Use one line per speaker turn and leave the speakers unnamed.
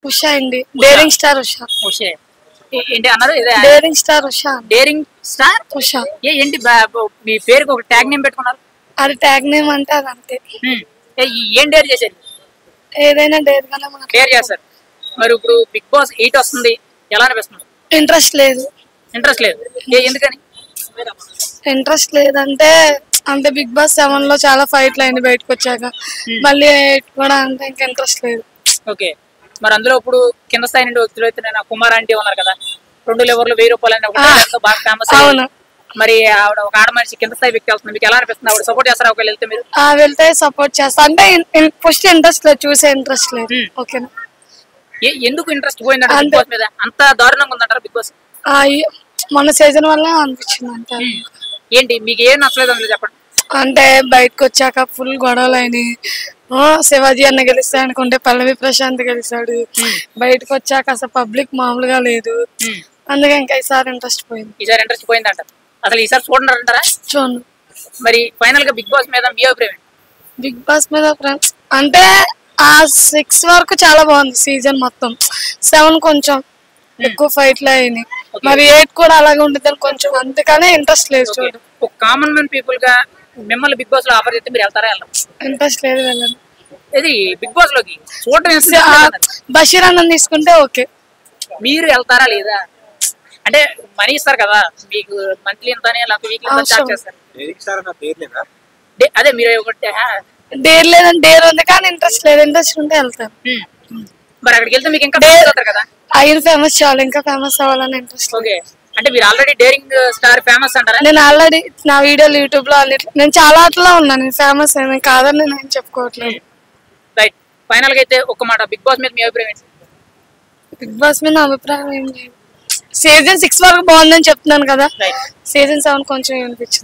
ఉషా అండి, daring star Usha.
ఉషే ఏంటి అన్నారు?
Daring star Usha.
Daring star
Usha.
ఏంటి మీ పేరుకి ఒక ట్యాగ్ నేమ్ పెట్టుకున్నారు?
అది ట్యాగ్ నేమ్ అంటే అది అంతే.
ఏం డేర్ చేసేది?
ఏదైనా డేర్ గానే
డేర్ చేస్తారు. మరి ఇప్పుడు బిగ్ బాస్ 8 వస్తుంది, ఎలా అనిపిస్తుంది?
ఇంట్రెస్ట్ లేదు.
ఇంట్రెస్ట్ లేదు ఎందుకని?
ఇంట్రెస్ట్ లేదంటే అంటే బిగ్ బాస్ 7 లో చాలా ఫైట్లు అయింది బయటకు వచ్చాక, మళ్ళీ 8 కూడా అంటే ఇంకా ఇంట్రెస్ట్ లేదు.
ఓకే, మరి అందులో ఇప్పుడు కింద స్థాయి నుండి వస్తున్న కుమార్ ఆంటీ ఉన్నారు కదా, 2 లెవర్లు 1000 రూపాయలు అని బాగా ఫేమస్.
అవును.
మరి ఆవిడ ఒక ఆడ మనిషి కింద స్థాయి వ్యక్తి వస్తుంది, మీకు ఎలా అనిపిస్తుంది? ఆవిడ సపోర్ట్ చేస్తారా ఒకవేళ వెళ్తే మీరు?
వెళ్తే సపోర్ట్ చేస్తా, అంటే ఫస్ట్ ఇంట్రెస్ట్ లేదు, చూసే ఇంట్రెస్ట్ లేదు. ఓకేనా?
ఎందుకు ఇంట్రెస్ట్ పోయిందంటే బిగ్ బాస్ మీద అంత దారుణంగా ఉందంటారా బిగ్ బాస్?
మన సీజన్ వల్ల అనిపించింది అంతే.
ఏంటి మీకు ఏం నచ్చలేదు అందులో చెప్పండి.
అంటే బయటకు వచ్చాక ఫుల్ గొడవలు అయినాయి. శివాజీ అన్న గెలుస్తా అనుకుంటే పల్లవి ప్రశాంత్ గెలిచాడు. బయటకు వచ్చాక అసలు పబ్లిక్ మామూలుగా లేదు. అందుకే ఇంకా ఈసారి ఇంట్రెస్ట్ పోయింది.
ఈసారి ఇంట్రెస్ట్ పోయిందంట. అసలు ఈసారి చూడంటారా?
చూడండి.
మరి ఫైనల్ గా బిగ్ బాస్ మీద మీ అభిప్రాయం?
బిగ్ బాస్ మీద అంటే ఆ 6 వరకు చాలా బాగుంది సీజన్ మొత్తం. 7 కొంచెం ఎక్కువ ఫైట్లు అయినాయి. మరి 8 కూడా అలాగే ఉంటుంది కొంచెం, అందుకనే ఇంట్రెస్ట్ లేదు చూడండి.
ఒక కామన్ మ్యాన్ పీపుల్ గా మిమ్మల్ని బిగ్ బాస్ లో ఆఫర్ చేస్తే మీరు వెళ్తారా?
ఇంట్రెస్ట్ లేదు వెళ్ళండి.
ఇది బిగ్ బాస్ లోకి చూడటం
బషీర్ అన్నం తీసుకుంటే ఓకే.
మీరు వెళ్తారా లేదా? అంటే మనీ ఇస్తారు కదా మీకు, మంత్లీ ఎంత వీక్లీ చార్జ్ చేస్తారు. అదే మీరు
డేర్ లేదంటే డేర్ ఉంది కానీ ఇంట్రెస్ట్ లేదు. ఇంట్రెస్ట్ ఉంటే వెళ్తాను.
మరి అక్కడికి వెళ్తే మీకు ఇంకా కదా
ఆయన ఫేమస్ చాలు, ఇంకా ఫేమస్ అవ్వాలని ఇంట్రెస్ట్.
ఓకే, అంటే మీరు ఆల్రెడీ డేరింగ్ స్టార్ ఫేమస్ అంటారా?
నేను ఆల్రెడీ నా వీడియోలు యూట్యూబ్ లో అన్నిట్లో నేను చాలా ఆటలో ఉన్నాను. నేను ఫేమస్ అయినా కాదని నేను చెప్పుకోవట్లేదు.
రైట్, ఫైనల్ గా అయితే ఒక మాట, బిగ్ బాస్ మీద మీ అభిప్రాయం ఏంటి?
బిగ్ బాస్ మీద నా అభిప్రాయం ఏం లేదు. సీజన్ 6 వరకు బాగుందని చెప్తున్నాను కదా, సీజన్ 7 కొంచెం అనిపించింది.